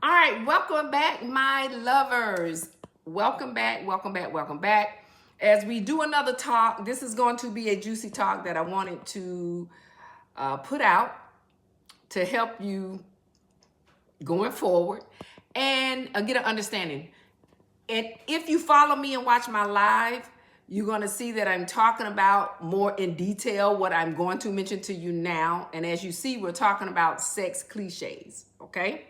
All right, welcome back, my lovers. Welcome back, welcome back, welcome back. As we do another talk, this is going to be a juicy talk that I wanted to put out to help you going forward and get an understanding. And if you follow me and watch my live, you're going to see that I'm talking about more in detail what I'm going to mention to you now. And as you see, we're talking about sex cliches, okay?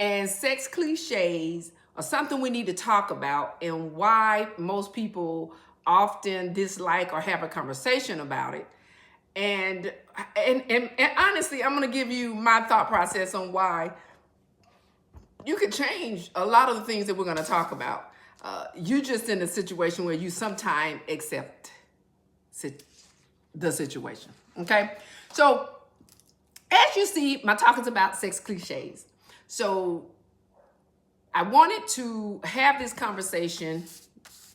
And sex cliches are something we need to talk about and why most people often dislike or have a conversation about it. And honestly, I'm going to give you my thought process on why you could change a lot of the things that we're going to talk about. You're just in a situation where you sometimes accept the situation. Okay. So as you see, my talk is about sex cliches. So I wanted to have this conversation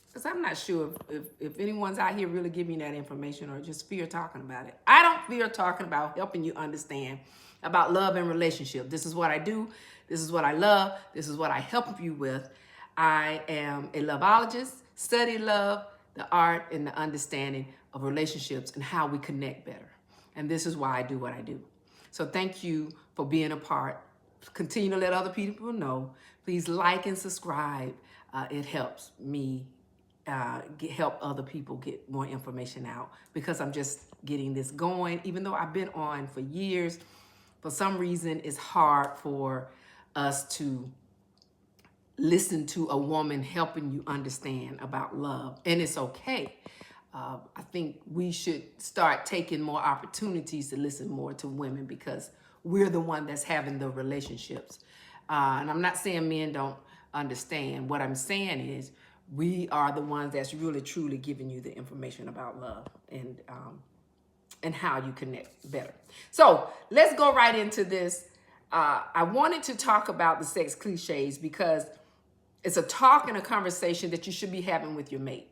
because I'm not sure if anyone's out here really giving that information or just fear talking about it. I don't fear talking about helping you understand about love and relationship. This is what I do. This is what I love. This is what I help you with. I am a loveologist, study love, the art and the understanding of relationships and how we connect better. And this is why I do what I do. So thank you for being a part. Continue to let other people know. Please like and subscribe. It helps me help other people get more information out because I'm just getting this going. Even though I've been on for years, for some reason, it's hard for us to listen to a woman helping you understand about love. And it's okay. I think we should start taking more opportunities to listen more to women because we're the one that's having the relationships. And I'm not saying men don't understand. What I'm saying is we are the ones that's really, truly giving you the information about love and how you connect better. So let's go right into this. I wanted to talk about the sex cliches because it's a talk and a conversation that you should be having with your mate.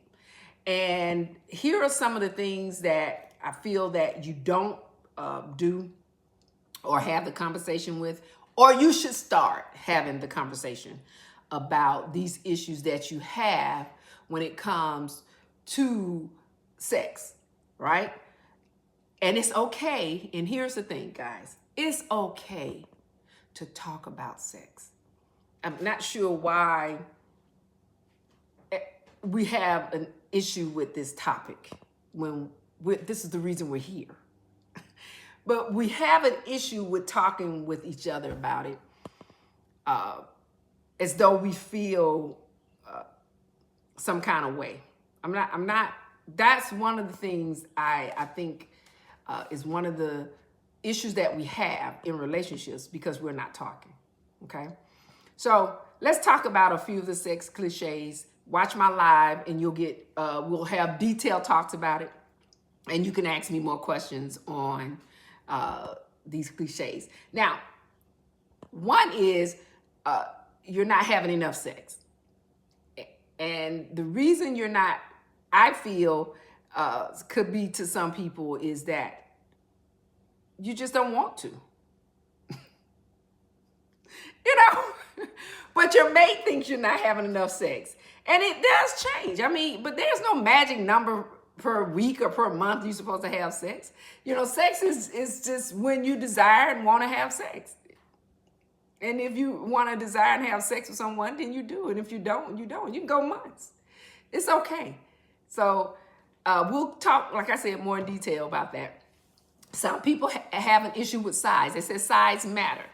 And here are some of the things that I feel that you don't do or have the conversation with, or you should start having the conversation about these issues that you have when it comes to sex, right? And it's okay. And here's the thing, guys. It's okay to talk about sex. I'm not sure why we have an issue with this topic when this is the reason we're here. But we have an issue with talking with each other about it as though we feel some kind of way. I'm not, that's one of the things I think is one of the issues that we have in relationships because we're not talking, okay? So let's talk about a few of the sex cliches. Watch my live and you'll get, we'll have detailed talks about it. And you can ask me more questions on these cliches. Now, one is you're not having enough sex. And the reason you're not, I feel, could be to some people is that you just don't want to. You know, but your mate thinks you're not having enough sex. And it does change. I mean, but there's no magic number per week or per month you're supposed to have sex. You know, sex is just when you desire and want to have sex. And if you want to desire and have sex with someone, then you do. And if you don't, you don't. You can go months. It's okay. So we'll talk, like I said, more in detail about that. Some people have an issue with size. They say size matter.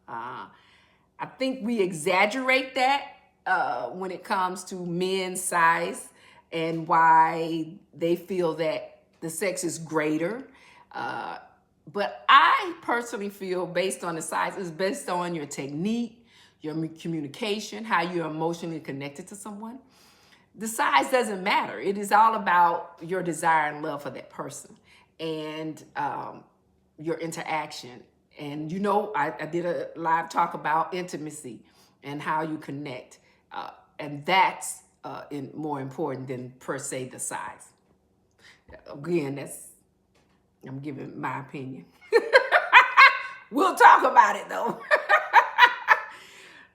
I think we exaggerate that when it comes to men's size and why they feel that the sex is greater. But I personally feel based on the size, it's based on your technique, your communication, how you're emotionally connected to someone. The size doesn't matter. It is all about your desire and love for that person and your interaction. And you know, I did a live talk about intimacy and how you connect. And that's more important than per se the size. Again, I'm giving my opinion. We'll talk about it though.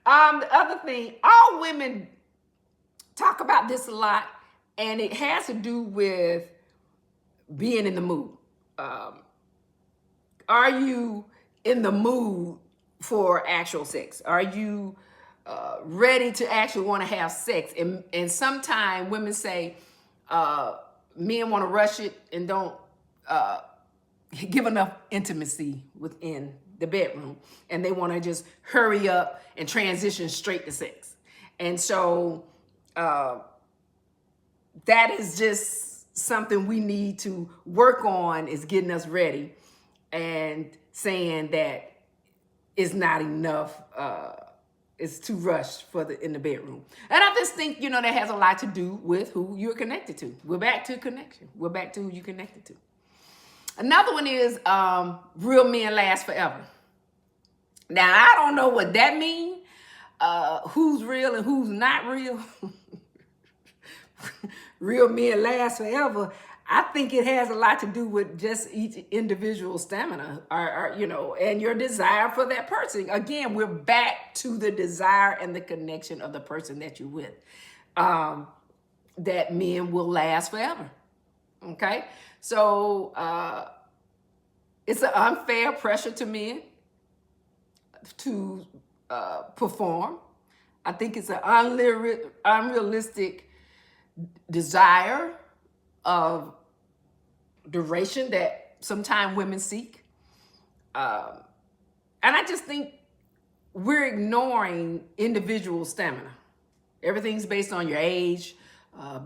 The other thing, all women talk about this a lot, and it has to do with being in the mood. Um, are you in the mood for actual sex? Are you ready to actually want to have sex? And sometimes women say men want to rush it and don't uh, give enough intimacy within the bedroom, and they want to just hurry up and transition straight to sex. And so that is just something we need to work on, is getting us ready and saying that it's not enough. It's too rushed for in the bedroom. And I just think, that has a lot to do with who you're connected to. We're back to connection. We're back to who you're connected to. Another one is real men last forever. Now, I don't know what that means. Who's real and who's not real. Real men last forever. I think it has a lot to do with just each individual stamina, and your desire for that person. Again, we're back to the desire and the connection of the person that you're with. That men will last forever. Okay? So it's an unfair pressure to men to perform. I think it's an unrealistic desire of duration that sometimes women seek. And I just think we're ignoring individual stamina. Everything's based on your age,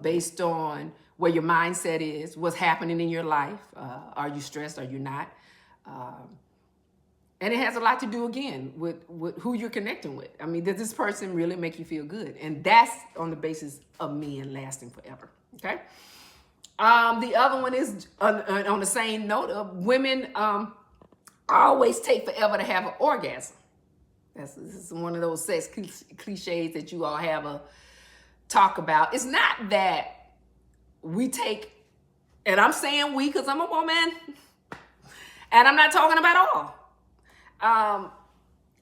based on where your mindset is, what's happening in your life. Are you stressed? Are you not? And it has a lot to do, again, with who you're connecting with. I mean, does this person really make you feel good? And that's on the basis of men lasting forever, okay? The other one is, on the same note of women always take forever to have an orgasm. This is one of those sex cliches that you all have a talk about. It's not that we take, and I'm saying we because I'm a woman, and I'm not talking about all.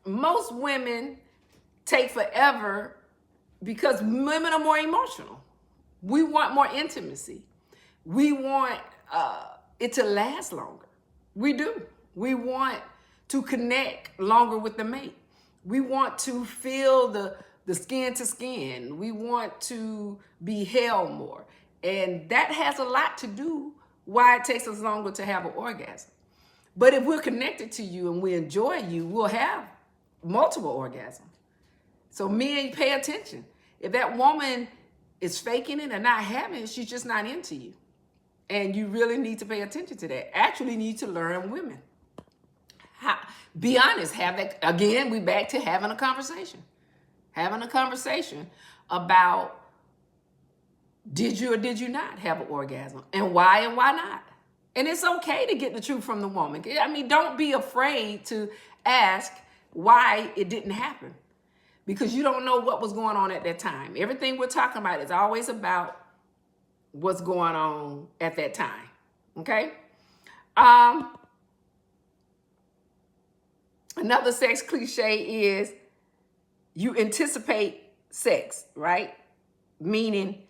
Most women take forever because women are more emotional. We want more intimacy. We want it to last longer. We do. We want to connect longer with the mate. We want to feel the skin to skin. We want to be held more. And that has a lot to do why it takes us longer to have an orgasm. But if we're connected to you and we enjoy you, we'll have multiple orgasms. So men, pay attention. If that woman is faking it and not having it, she's just not into you. And you really need to pay attention to that. Actually need to learn women. Be honest. Have that. Again, we back to having a conversation. Having a conversation about, did you or did you not have an orgasm? And why not? And it's okay to get the truth from the woman. I mean, don't be afraid to ask why it didn't happen, because you don't know what was going on at that time. Everything we're talking about is always about what's going on at that time. Okay? Another sex cliche is you anticipate sex, right? Meaning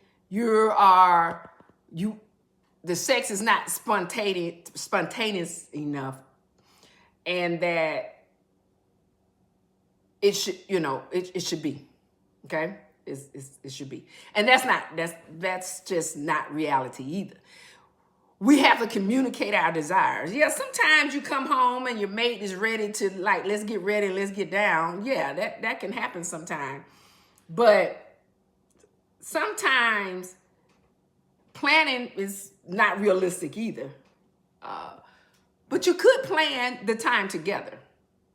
the sex is not spontaneous enough, and that it should, it should be, okay? It should be, and that's just not reality either. We have to communicate our desires. Yeah, sometimes you come home and your mate is ready to, like, let's get ready, let's get down. Yeah, that can happen sometimes, but sometimes planning is not realistic either. But you could plan the time together.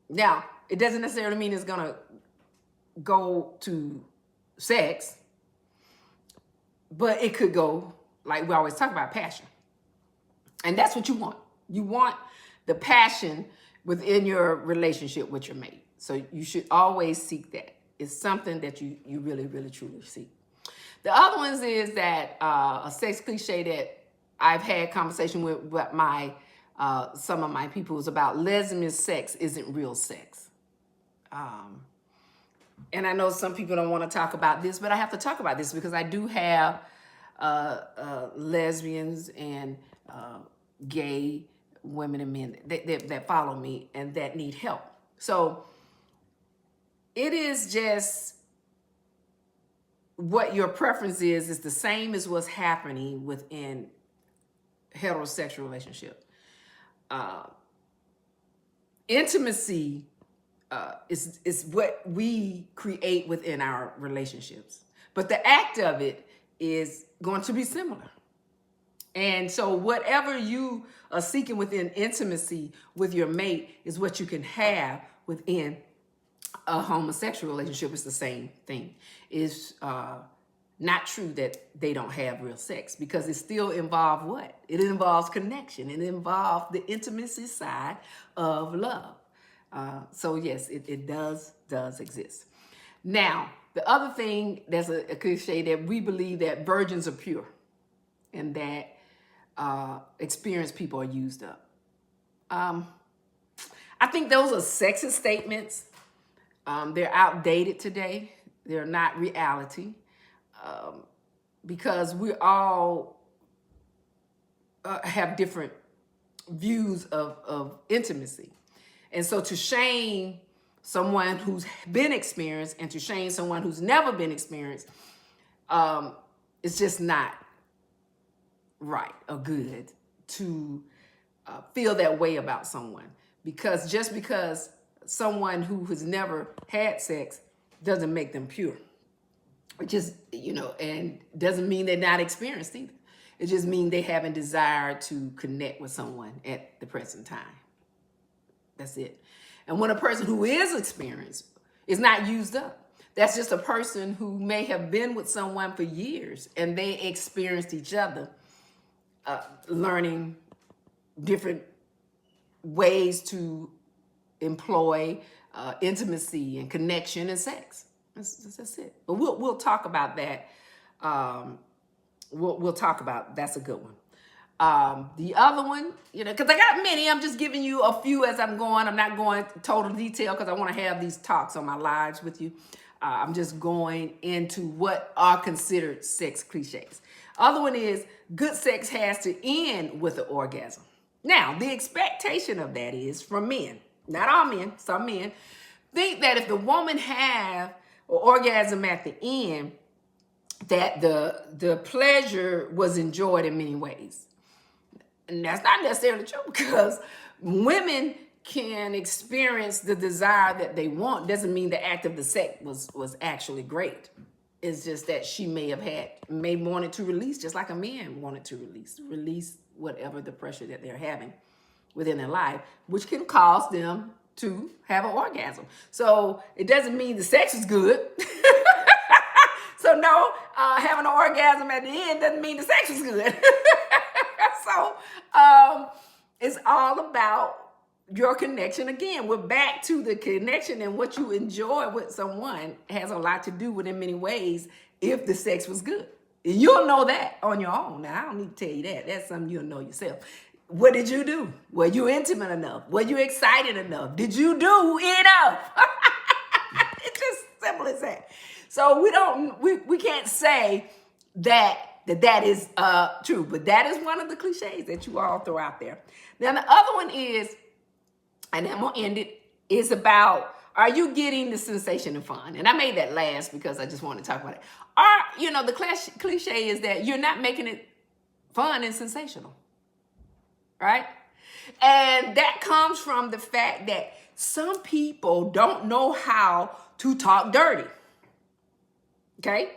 Now, it doesn't necessarily mean it's gonna go to sex, but it could go, like we always talk about, passion. And that's what you want. You want the passion within your relationship with your mate. So you should always seek that. It's something that you really, really, truly seek. The other ones is that a sex cliche that I've had conversation with my some of my people is about lesbian sex isn't real sex. And I know some people don't want to talk about this, but I have to talk about this because I do have lesbians and gay women and men that follow me and that need help. So it is just what your preference is the same as what's happening within heterosexual relationship. Intimacy is what we create within our relationships, but the act of it is going to be similar. And so whatever you are seeking within intimacy with your mate is what you can have within a homosexual relationship. It's the same thing. It's not true that they don't have real sex, because it still involves what? It involves connection. It involves the intimacy side of love. So yes, it does exist. Now, the other thing, there's a cliche that we believe that virgins are pure and that experienced people are used up. I think those are sexist statements. They're outdated today. They're not reality, because we all have different views of intimacy. And so to shame someone who's been experienced and to shame someone who's never been experienced, it's just not right or good to feel that way about someone. Because just because someone who has never had sex doesn't make them pure. It just, and doesn't mean they're not experienced either. It just means they haven't desired to connect with someone at the present time. That's it. And when a person who is experienced is not used up, that's just a person who may have been with someone for years and they experienced each other, learning different ways to employ intimacy and connection and sex. That's it. But we'll talk about that. We'll talk about, that's a good one. The other one, because I got many, I'm just giving you a few as I'm going. I'm not going total detail because I want to have these talks on my lives with you. I'm just going into what are considered sex cliches. Other one is good sex has to end with an orgasm. Now, the expectation of that is from men, not all men, some men, think that if the woman have an orgasm at the end, that the pleasure was enjoyed in many ways. And that's not necessarily true, because women can experience the desire that they want. Doesn't mean the act of the sex was actually great. It's just that she may wanted to release, just like a man wanted to release whatever the pressure that they're having within their life, which can cause them to have an orgasm. So it doesn't mean the sex is good. So no, having an orgasm at the end doesn't mean the sex is good. So it's all about your connection. Again, we're back to the connection, and what you enjoy with someone has a lot to do with, in many ways, if the sex was good. You'll know that on your own. Now, I don't need to tell you that. That's something you'll know yourself. What did you do? Were you intimate enough? Were you excited enough? Did you do enough? It's just simple as that. So we can't say that is true, but that is one of the cliches that you all throw out there. Now the other one is, and I'm gonna end it, is about, are you getting the sensation and fun? And I made that last because I just want to talk about it. The cliche is that you're not making it fun and sensational, right? And that comes from the fact that some people don't know how to talk dirty, okay?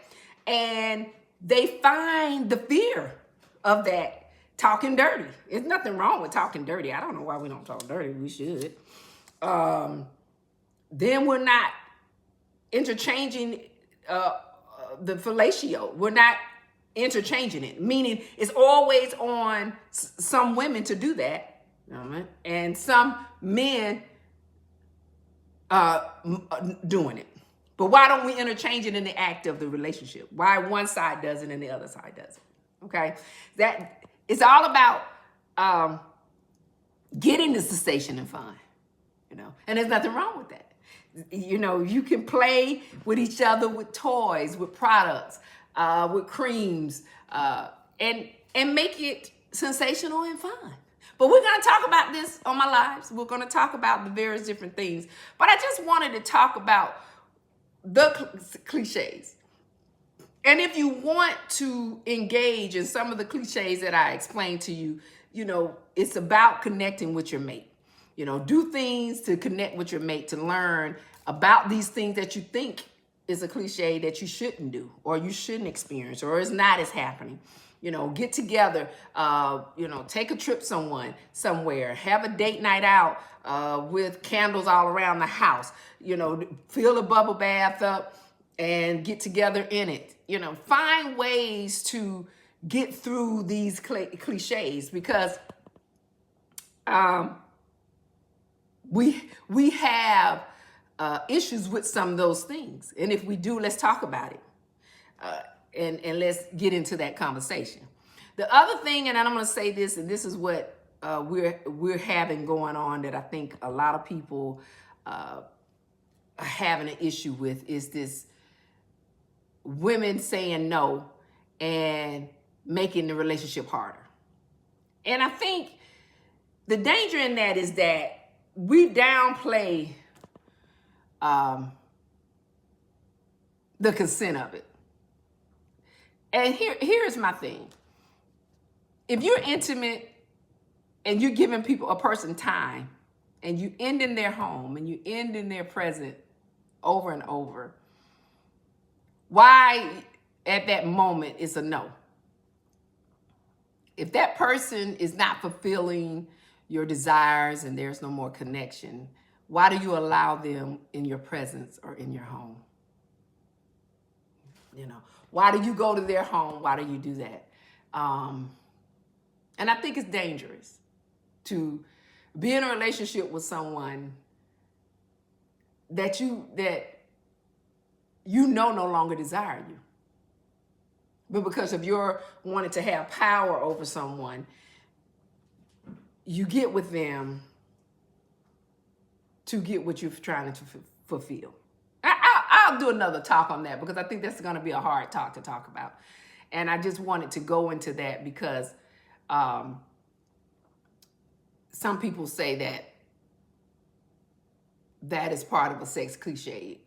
And they find the fear of that talking dirty. There's nothing wrong with talking dirty. I don't know why we don't talk dirty. We should. Then we're not interchanging the fellatio. We're not interchanging it, meaning it's always on some women to do that, and some men doing it. But why don't we interchange it in the act of the relationship? Why one side does it and the other side doesn't? Okay, that it's all about getting the sensation and fun, and there's nothing wrong with that. You know, you can play with each other with toys, with products, with creams, and make it sensational and fun. But we're going to talk about this on my lives. We're going to talk about the various different things. But I just wanted to talk about the cliches. And if you want to engage in some of the cliches that I explained to you, you know, it's about connecting with your mate. You know, do things to connect with your mate, to learn about these things that you think is a cliche that you shouldn't do, or you shouldn't experience, or is not as happening. You know, get together, you know, take a trip somewhere, have a date night out with candles all around the house, you know, fill a bubble bath up and get together in it. You know, find ways to get through these cliches, because we have issues with some of those things. And if we do, let's talk about it. And let's get into that conversation. The other thing, and I'm going to say this, and this is what we're having going on that I think a lot of people are having an issue with, is this women saying no and making the relationship harder. And I think the danger in that is that we downplay the consent of it. And here's my thing. If you're intimate and you're giving a person time, and you end in their home and you end in their present over and over, why at that moment it's a no? If that person is not fulfilling your desires and there's no more connection, why do you allow them in your presence or in your home? You know, why do you go to their home? Why do you do that? And I think it's dangerous to be in a relationship with someone that you know no longer desire you. But because of your wanting to have power over someone, you get with them to get what you're trying to fulfill. I'll do another talk on that, because I think that's going to be a hard talk to talk about. And I just wanted to go into that because some people say that is part of a sex cliche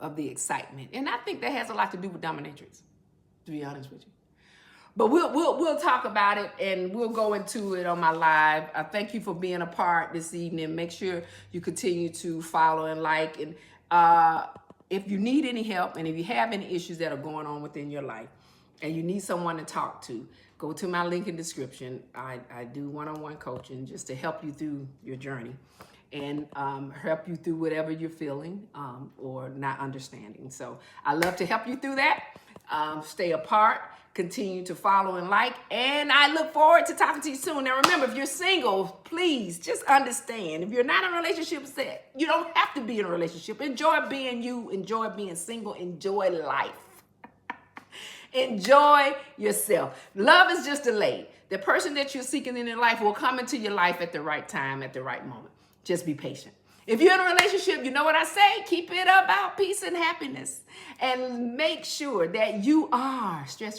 of the excitement. And I think that has a lot to do with dominatrix, to be honest with you. But we'll talk about it, and we'll go into it on my live. I thank you for being a part this evening. Make sure you continue to follow and like. And if you need any help, and if you have any issues that are going on within your life, and you need someone to talk to, go to my link in description. I do one-on-one coaching just to help you through your journey, and help you through whatever you're feeling or not understanding. So I love to help you through that. Stay apart. Continue to follow and like, and I look forward to talking to you soon. Now remember, if you're single, please just understand, if you're not in a relationship, you don't have to be in a relationship. Enjoy being you, enjoy being single, enjoy life. Enjoy yourself. Love is just delayed. The person that you're seeking in your life will come into your life at the right time, at the right moment. Just be patient. If you're in a relationship, you know what I say? Keep it about peace and happiness. And make sure that you are stress-free.